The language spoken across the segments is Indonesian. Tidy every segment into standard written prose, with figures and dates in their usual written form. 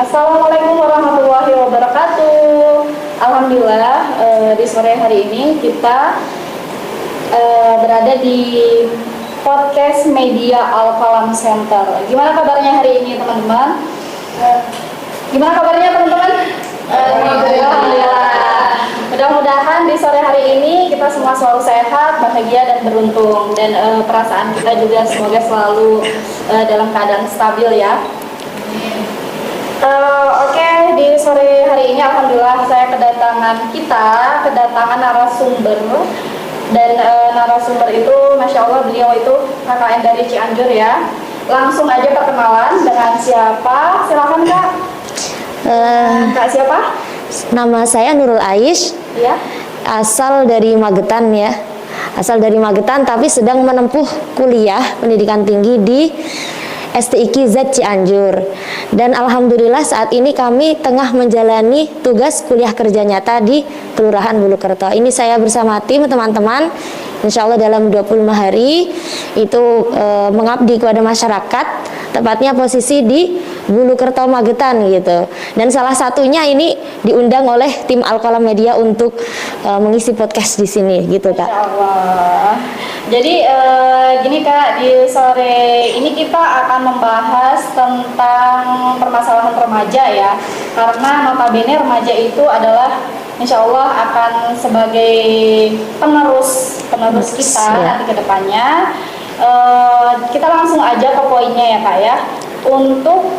Assalamualaikum warahmatullahi wabarakatuh. Alhamdulillah di sore hari ini kita berada di podcast media Al Kalam Center. Gimana kabarnya hari ini teman-teman? Gimana kabarnya teman-teman? Alhamdulillah. Mudah-mudahan di sore hari ini kita semua selalu sehat, bahagia dan beruntung, dan perasaan kita juga semoga selalu dalam keadaan stabil ya. Oke, di sore hari ini alhamdulillah saya kedatangan narasumber, dan narasumber itu Masya Allah beliau itu KKN dari Cianjur ya. Langsung aja perkenalan dengan siapa, silakan Kak. Kak siapa? Nama saya Nurul Aish, Ya. asal dari Magetan ya. Asal dari Magetan tapi sedang menempuh kuliah pendidikan tinggi di STIQ-Z Cianjur. Dan alhamdulillah saat ini kami tengah menjalani tugas kuliah kerja nyata di Kelurahan Bulukerto. Ini saya bersama tim teman-teman, insya Allah dalam 25 hari itu mengabdi kepada masyarakat, tepatnya posisi di Bulukerto Magetan gitu. Dan salah satunya ini diundang oleh tim Al Kalam Media untuk mengisi podcast di sini gitu Kak. Insya Allah. Jadi gini Kak, di sore ini kita akan membahas tentang permasalahan remaja ya. Karena notabene remaja itu adalah insya Allah akan sebagai penerus kita nanti ke depannya. Kita langsung aja ke poinnya ya Kak ya. Untuk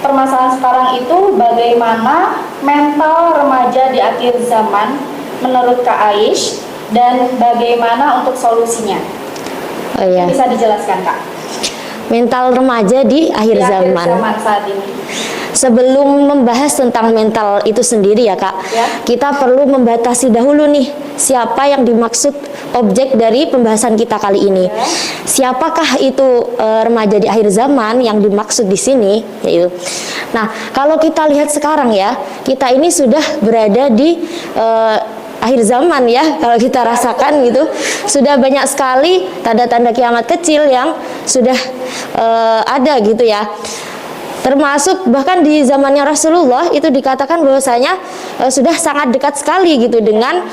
permasalahan sekarang itu bagaimana mental remaja di akhir zaman menurut Kak Aish, dan bagaimana untuk solusinya? Oh iya. Bisa dijelaskan Kak? Mental remaja di akhir zaman saat ini. Sebelum membahas tentang mental itu sendiri ya Kak, Ya. kita perlu membatasi dahulu nih siapa yang dimaksud objek dari pembahasan kita kali ini. Ya. Siapakah itu remaja di akhir zaman yang dimaksud di sini? Yaitu, nah kalau kita lihat sekarang ya, kita ini sudah berada di akhir zaman ya, kalau kita rasakan gitu, sudah banyak sekali tanda-tanda kiamat kecil yang sudah ada gitu ya. Termasuk bahkan di zamannya Rasulullah itu dikatakan bahwasanya sudah sangat dekat sekali gitu dengan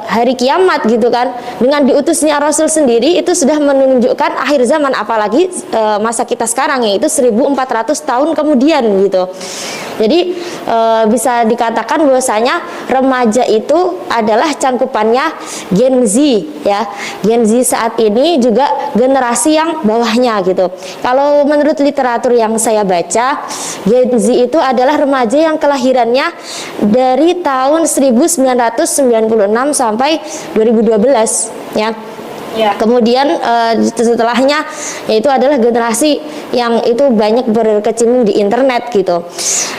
hari kiamat gitu kan. Dengan diutusnya Rasul sendiri itu sudah menunjukkan akhir zaman, apalagi masa kita sekarang yaitu 1400 tahun kemudian gitu. Jadi bisa dikatakan bahwasanya remaja itu adalah cangkupannya Gen Z ya. Gen Z saat ini juga generasi yang bawahnya gitu. Kalau menurut literatur yang saya baca, Gen Z itu adalah remaja yang kelahirannya dari tahun 1996 sampai 2012 ya. Ya. Kemudian setelahnya yaitu adalah generasi yang itu banyak berkecimpung di internet gitu.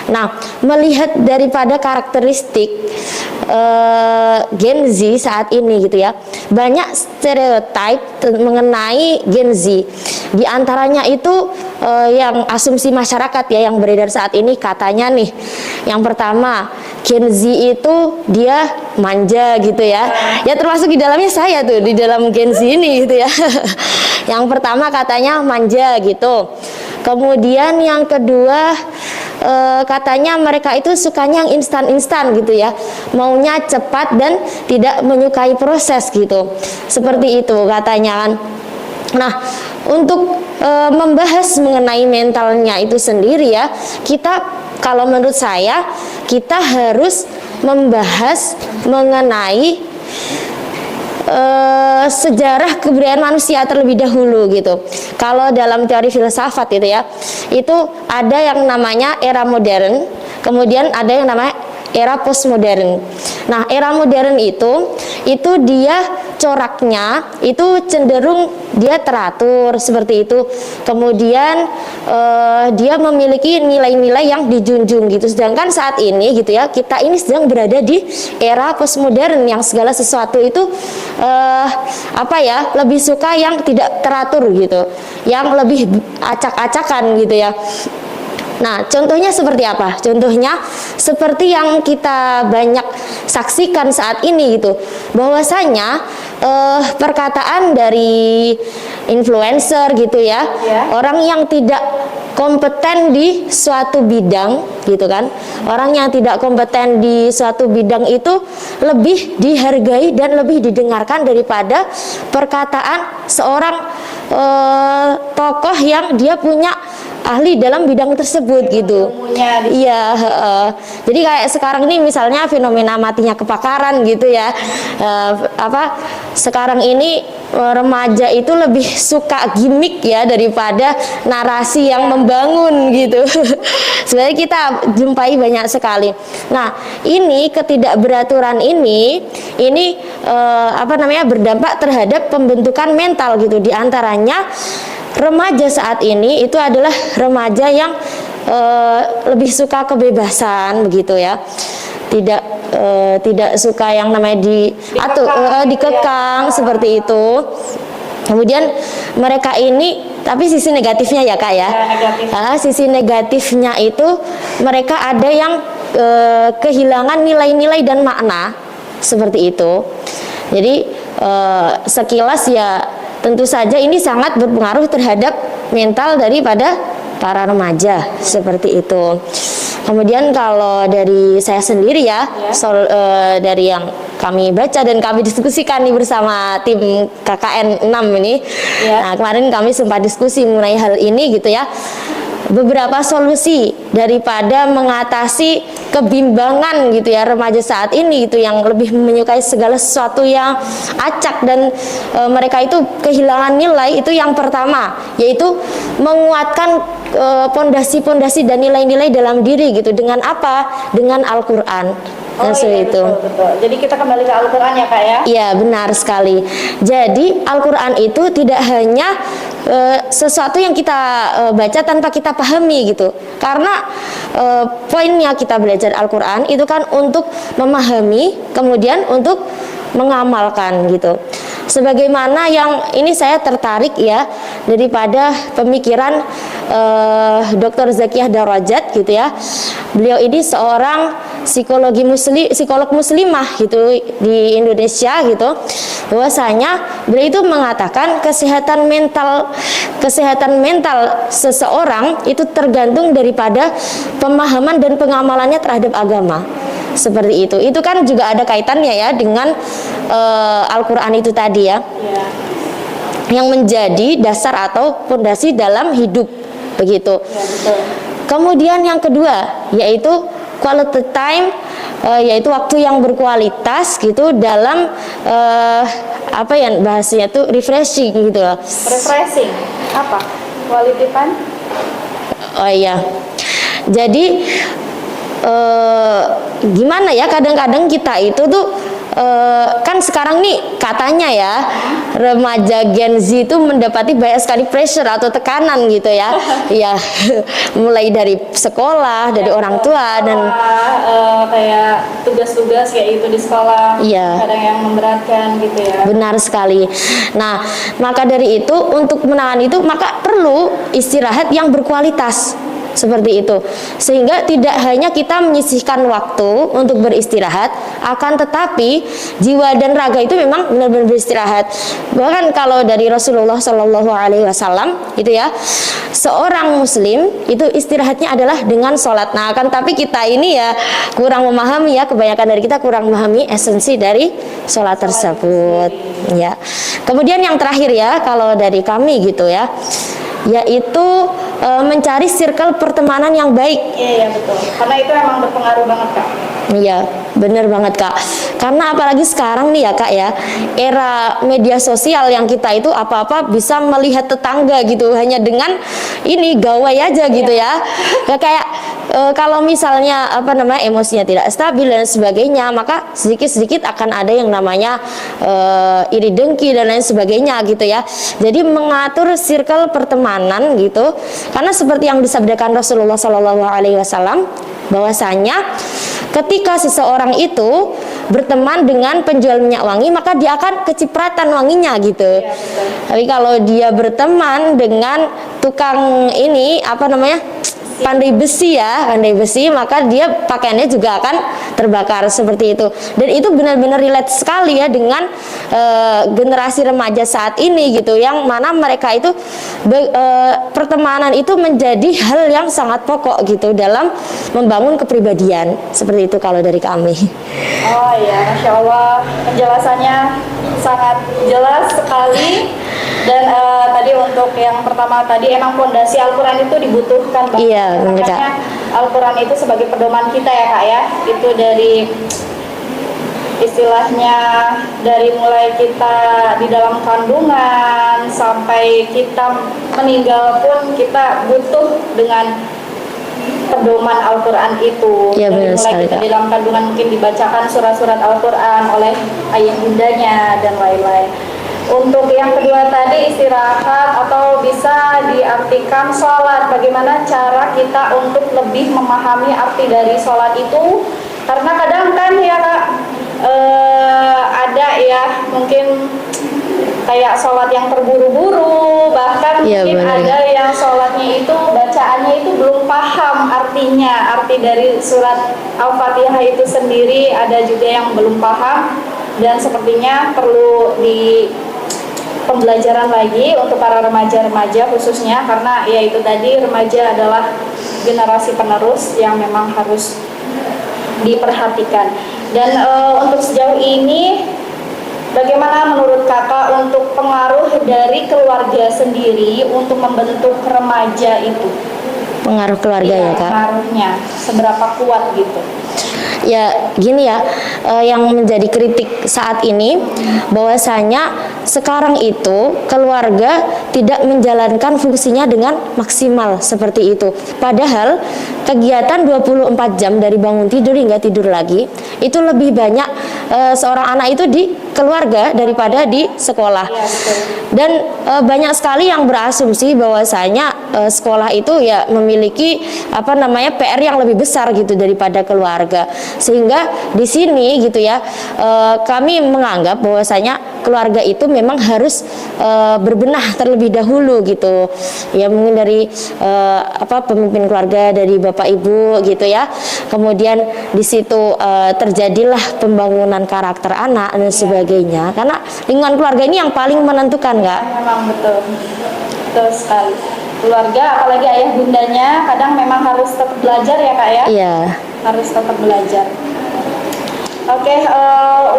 Nah, melihat daripada karakteristik Gen Z saat ini gitu ya, banyak stereotip mengenai Gen Z. Di antaranya itu yang asumsi masyarakat ya yang beredar saat ini, katanya nih, yang pertama Gen Z itu dia manja gitu ya. Ya termasuk di dalamnya saya tuh, di dalam Gen Z ini gitu ya. Yang pertama katanya manja gitu. Kemudian yang kedua katanya mereka itu sukanya yang instan-instan gitu ya. Maunya cepat dan tidak menyukai proses gitu. Seperti itu katanya kan. Nah, untuk membahas mengenai mentalnya itu sendiri ya, kita kalau menurut saya kita harus membahas mengenai sejarah kebudayaan manusia terlebih dahulu gitu. Kalau dalam teori filsafat itu ya, itu ada yang namanya era modern, kemudian ada yang namanya era postmodern. Nah, era modern itu dia coraknya itu cenderung dia teratur seperti itu. Kemudian dia memiliki nilai-nilai yang dijunjung gitu. Sedangkan saat ini gitu ya, kita ini sedang berada di era postmodern yang segala sesuatu itu lebih suka yang tidak teratur gitu, yang lebih acak-acakan gitu ya. Nah, contohnya seperti apa? Contohnya seperti yang kita banyak saksikan saat ini gitu, bahwasanya perkataan dari influencer gitu ya, orang yang tidak kompeten di suatu bidang gitu kan. Orang yang tidak kompeten di suatu bidang itu lebih dihargai dan lebih didengarkan daripada perkataan seorang tokoh yang dia punya ahli dalam bidang tersebut gitu. Iya, jadi kayak sekarang ini misalnya fenomena matinya kebakaran gitu ya. Sekarang ini remaja itu lebih suka gimmick ya daripada narasi yang membangun gitu. Sebenarnya kita jumpai banyak sekali. Nah, ini ketidakberaturan ini berdampak terhadap pembentukan mental gitu. Di antaranya remaja saat ini itu adalah remaja yang lebih suka kebebasan begitu ya, tidak suka yang namanya dikekang seperti itu. Kemudian mereka ini, tapi sisi negatifnya ya kak ya, sisi negatifnya itu mereka ada yang kehilangan nilai-nilai dan makna seperti itu. Jadi sekilas ya tentu saja ini sangat berpengaruh terhadap mental daripada para remaja seperti itu. Kemudian kalau dari saya sendiri ya, dari yang kami baca dan kami diskusikan nih bersama tim KKN 6 ini. Nah, kemarin kami sempat diskusi mengenai hal ini gitu ya. Beberapa solusi daripada mengatasi kebimbangan gitu ya remaja saat ini gitu, yang lebih menyukai segala sesuatu yang acak dan mereka itu kehilangan nilai. Itu yang pertama, yaitu menguatkan pondasi-pondasi dan nilai-nilai dalam diri gitu. Dengan apa? Dengan Al-Quran. Betul. Jadi kita kembali ke Al-Quran ya kak ya? Iya, benar sekali. Jadi Al-Quran itu tidak hanya sesuatu yang kita baca tanpa kita pahami gitu. Karena poinnya kita belajar Al-Quran itu kan untuk memahami, kemudian untuk mengamalkan gitu. Sebagaimana yang ini saya tertarik ya daripada pemikiran Dr. Zakiyah Darajat gitu ya. Beliau ini seorang psikolog muslimah gitu di Indonesia gitu. Bahwasanya beliau itu mengatakan kesehatan mental seseorang itu tergantung daripada pemahaman dan pengamalannya terhadap agama. Seperti itu. Itu kan juga ada kaitannya ya dengan Al-Quran itu tadi ya. Yang menjadi dasar atau fondasi dalam hidup begitu. Kemudian yang kedua yaitu quality time, yaitu waktu yang berkualitas gitu dalam bahasanya tuh refreshing gitu loh. Refreshing apa? Quality time? Oh iya. Jadi gimana ya, kadang-kadang kita itu tuh kan sekarang nih katanya ya remaja Gen Z itu mendapati banyak sekali pressure atau tekanan gitu ya. Ya mulai dari sekolah, dari orang tua dan kayak tugas-tugas kayak itu di sekolah. Kadang yang memberatkan gitu ya. Benar sekali. Nah, maka dari itu untuk menangani itu maka perlu istirahat yang berkualitas. Seperti itu, sehingga tidak hanya kita menyisihkan waktu untuk beristirahat, akan tetapi jiwa dan raga itu memang benar-benar beristirahat. Bahkan kalau dari Rasulullah Shallallahu Alaihi Wasallam itu ya, seorang muslim itu istirahatnya adalah dengan sholat. Nah, akan tapi kita ini ya kurang memahami ya, kebanyakan dari kita kurang memahami esensi dari sholat tersebut ya. Kemudian yang terakhir ya, kalau dari kami gitu ya, yaitu mencari circle pertemanan yang baik. Iya betul. Karena itu emang berpengaruh banget kak. Iya, bener banget kak. Karena apalagi sekarang nih ya kak ya, era media sosial yang kita itu apa-apa bisa melihat tetangga gitu hanya dengan ini gawai aja gitu ya. Kayak kalau misalnya emosinya tidak stabil dan sebagainya, maka sedikit-sedikit akan ada yang namanya iri dengki dan lain sebagainya gitu ya. Jadi mengatur circle pertemanan gitu, karena seperti yang disabdakan Rasulullah Shallallahu Alaihi Wasallam bahwasanya ketika seseorang itu berteman dengan penjual minyak wangi, maka dia akan kecipratan wanginya gitu. Tapi kalau dia berteman dengan tukang ini pandai besi, maka dia pakaiannya juga akan terbakar seperti itu. Dan itu benar-benar relate sekali ya dengan generasi remaja saat ini gitu, yang mana mereka itu pertemanan itu menjadi hal yang sangat pokok gitu dalam membangun kepribadian. Seperti itu kalau dari kami. Oh iya, Masya Allah, penjelasannya sangat jelas sekali. Dan tadi untuk yang pertama tadi, emang fondasi Al-Quran itu dibutuhkan banget. Iya, benar, Kak. Makanya Al-Quran itu sebagai pedoman kita ya Kak ya. Itu dari istilahnya dari mulai kita di dalam kandungan sampai kita meninggal pun kita butuh dengan pedoman Al-Quran itu. Ya, dari benar mulai sekali, kita Kak. di dalam kandungan mungkin dibacakan surat-surat Al-Quran oleh ayah bundanya dan lain-lain. Untuk yang kedua tadi, istirahat atau bisa diartikan sholat. Bagaimana cara kita untuk lebih memahami arti dari sholat itu? Karena kadang kan ya Kak, ada ya mungkin kayak sholat yang terburu-buru, bahkan Iya, mungkin benar. ada yang sholatnya itu bacaannya itu belum paham artinya, arti dari surat Al-Fatihah itu sendiri, ada juga yang belum paham, dan sepertinya perlu di pembelajaran lagi untuk para remaja-remaja khususnya, karena ya itu tadi, remaja adalah generasi penerus yang memang harus diperhatikan. Dan untuk sejauh ini bagaimana menurut Kakak untuk pengaruh dari keluarga sendiri untuk membentuk remaja itu? Pengaruh keluarga ya, Kak. Pengaruhnya seberapa kuat gitu? Ya gini ya, yang menjadi kritik saat ini bahwasanya sekarang itu keluarga tidak menjalankan fungsinya dengan maksimal seperti itu. Padahal kegiatan 24 jam dari bangun tidur hingga tidur lagi itu lebih banyak seorang anak itu di keluarga daripada di sekolah. Iya, betul. Dan banyak sekali yang berasumsi bahwasanya sekolah itu ya memiliki PR yang lebih besar gitu daripada keluarga. Sehingga di sini gitu ya, kami menganggap bahwasanya keluarga itu memang harus berbenah terlebih dahulu gitu. Ya mungkin dari pemimpin keluarga, dari bapak ibu gitu ya. Kemudian di situ terjadilah pembangunan karakter anak dan sebagainya. Karena lingkungan keluarga ini yang paling menentukan, Kak. Memang betul, betul sekali. Keluarga, apalagi ayah bundanya, kadang memang harus tetap belajar ya Kak ya. Iya. Harus tetap belajar. Oke,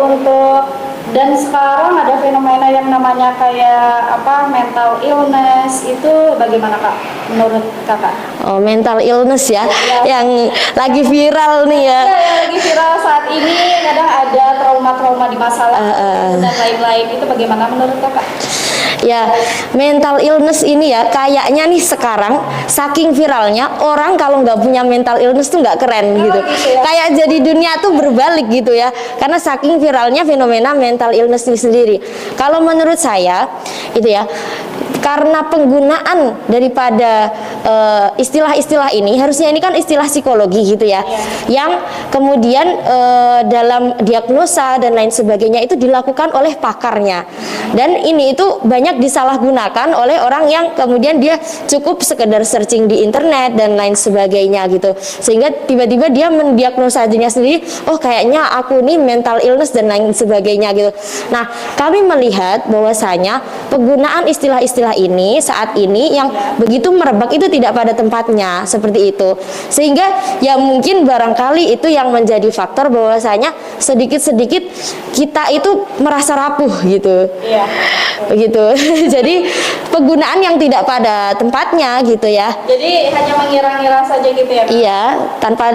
untuk dan sekarang ada fenomena yang namanya kayak mental illness, itu bagaimana Kak menurut Kakak? Oh, mental illness ya, yang lagi viral nih ya. Ya, yang lagi viral saat ini, kadang ada trauma-trauma di masa lalu dan lain-lain, itu bagaimana menurut Kakak? Ya, mental illness ini ya kayaknya nih sekarang saking viralnya, orang kalau nggak punya mental illness tuh nggak keren gitu. Gitu ya? Kayak jadi dunia tuh berbalik gitu ya, karena saking viralnya fenomena mental illness ini sendiri. Kalau menurut saya itu ya, karena penggunaan daripada istilah-istilah ini, harusnya ini kan istilah psikologi gitu ya, yang kemudian dalam diagnosa dan lain sebagainya itu dilakukan oleh pakarnya, dan ini itu banyak disalahgunakan oleh orang yang kemudian dia cukup sekedar searching di internet dan lain sebagainya gitu, sehingga tiba-tiba dia mendiagnosa dirinya sendiri, oh kayaknya aku nih mental illness dan lain sebagainya gitu. Nah, kami melihat bahwasanya penggunaan istilah-istilah ini saat ini yang begitu merebak itu tidak pada tempatnya seperti itu, sehingga ya mungkin barangkali itu yang menjadi faktor bahwasanya sedikit-sedikit kita itu merasa rapuh gitu. Iya. Begitu. Jadi penggunaan yang tidak pada tempatnya gitu ya. Jadi hanya mengira-ngira saja gitu ya Kak? Iya, tanpa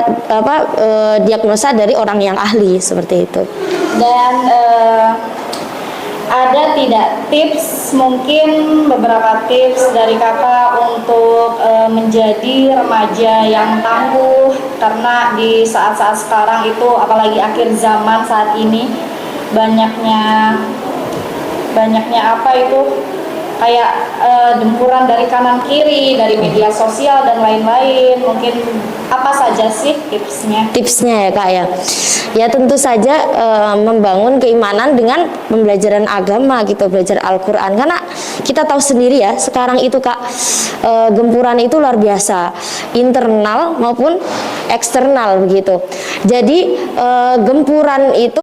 diagnosa dari orang yang ahli seperti itu. Dan ada tidak tips, mungkin beberapa tips dari Kakak untuk menjadi remaja yang tangguh, karena di saat-saat sekarang itu, apalagi akhir zaman saat ini, banyaknya kayak dempuran dari kanan kiri, dari media sosial dan lain-lain. Mungkin apa saja sih tipsnya? Tipsnya ya Kak ya. Ya tentu saja membangun keimanan dengan pembelajaran agama gitu, belajar Al-Qur'an. Karena kita tahu sendiri ya, sekarang itu Kak, gempuran itu luar biasa, internal maupun eksternal begitu. Jadi gempuran itu